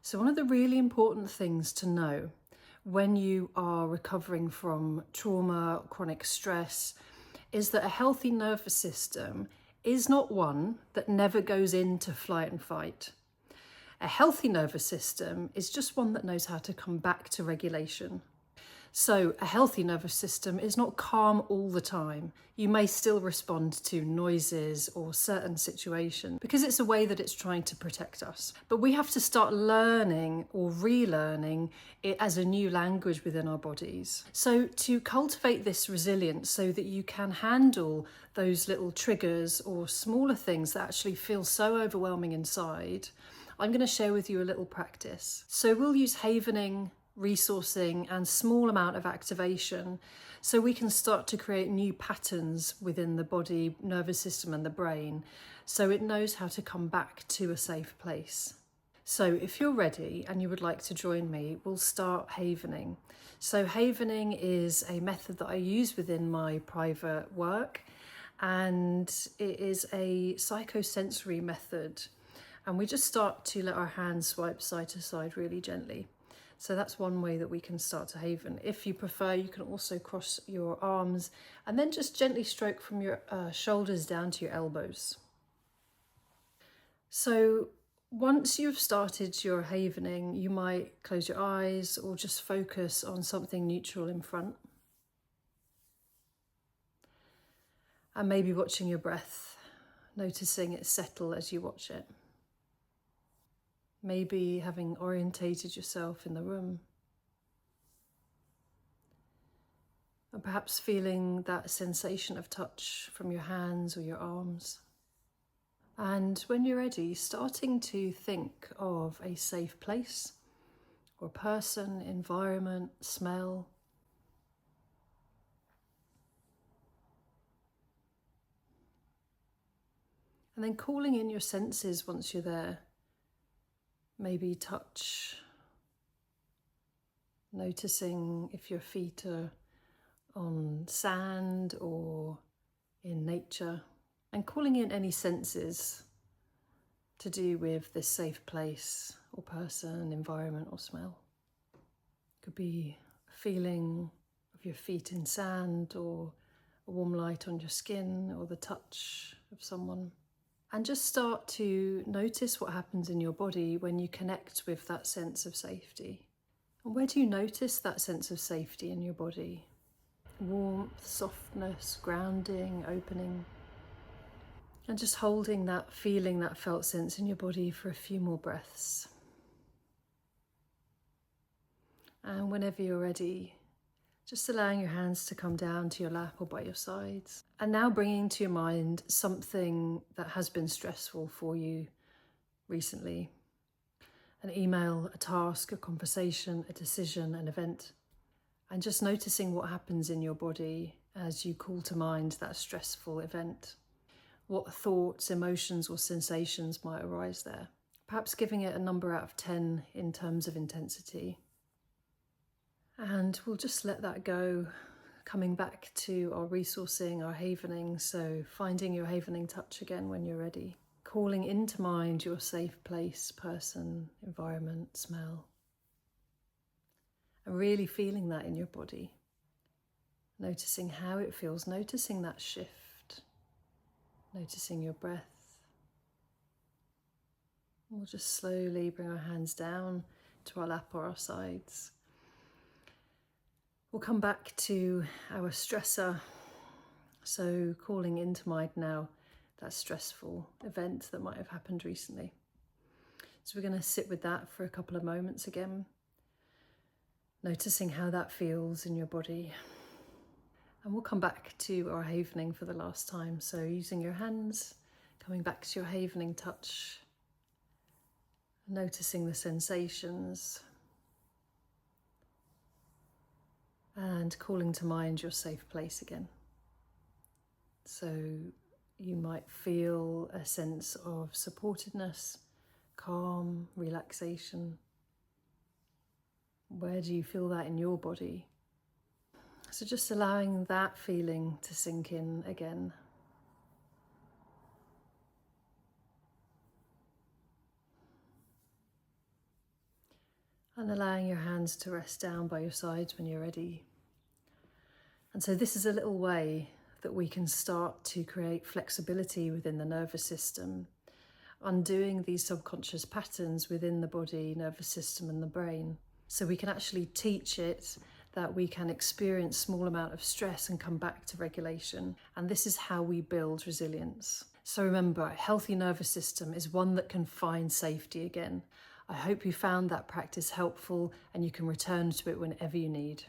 So one of the really important things to know when you are recovering from trauma, chronic stress, is that a healthy nervous system is not one that never goes into flight and fight. A healthy nervous system is just one that knows how to come back to regulation. So a healthy nervous system is not calm all the time. You may still respond to noises or certain situations because it's a way that it's trying to protect us. But we have to start learning or relearning it as a new language within our bodies. So to cultivate this resilience so that you can handle those little triggers or smaller things that actually feel so overwhelming inside, I'm going to share with you a little practice. So we'll use havening, resourcing and small amount of activation so we can start to create new patterns within the body, nervous system and the brain so it knows how to come back to a safe place. So if you're ready and you would like to join me, we'll start havening. So havening is a method that I use within my private work, and it is a psychosensory method, and we just start to let our hands swipe side to side really gently. So that's one way that we can start to haven. If you prefer, you can also cross your arms and then just gently stroke from your shoulders down to your elbows. So once you've started your havening, you might close your eyes or just focus on something neutral in front. And maybe watching your breath, noticing it settle as you watch it. Maybe having orientated yourself in the room. And perhaps feeling that sensation of touch from your hands or your arms. And when you're ready, starting to think of a safe place or person, environment, smell. And then calling in your senses once you're there. Maybe touch, noticing if your feet are on sand or in nature, and calling in any senses to do with this safe place or person, environment or smell. Could be a feeling of your feet in sand or a warm light on your skin or the touch of someone. And just start to notice what happens in your body when you connect with that sense of safety. And where do you notice that sense of safety in your body? Warmth, softness, grounding, opening. And just holding that feeling, that felt sense in your body for a few more breaths. And whenever you're ready, just allowing your hands to come down to your lap or by your sides. And now bringing to your mind something that has been stressful for you recently. An email, a task, a conversation, a decision, an event. And just noticing what happens in your body as you call to mind that stressful event. What thoughts, emotions or sensations might arise there. Perhaps giving it a number out of 10 in terms of intensity. And we'll just let that go, coming back to our resourcing, our havening. So finding your havening touch again when you're ready. Calling into mind your safe place, person, environment, smell. And really feeling that in your body. Noticing how it feels, noticing that shift. Noticing your breath. And we'll just slowly bring our hands down to our lap or our sides. We'll come back to our stressor, so calling into mind now that stressful event that might have happened recently. So we're going to sit with that for a couple of moments again, noticing how that feels in your body. And we'll come back to our havening for the last time, so using your hands, coming back to your havening touch, noticing the sensations, and calling to mind your safe place again. So you might feel a sense of supportedness, calm, relaxation. Where do you feel that in your body? So just allowing that feeling to sink in again. And allowing your hands to rest down by your sides when you're ready. And so this is a little way that we can start to create flexibility within the nervous system, undoing these subconscious patterns within the body, nervous system and the brain. So we can actually teach it that we can experience small amount of stress and come back to regulation. And this is how we build resilience. So remember, a healthy nervous system is one that can find safety again. I hope you found that practice helpful and you can return to it whenever you need.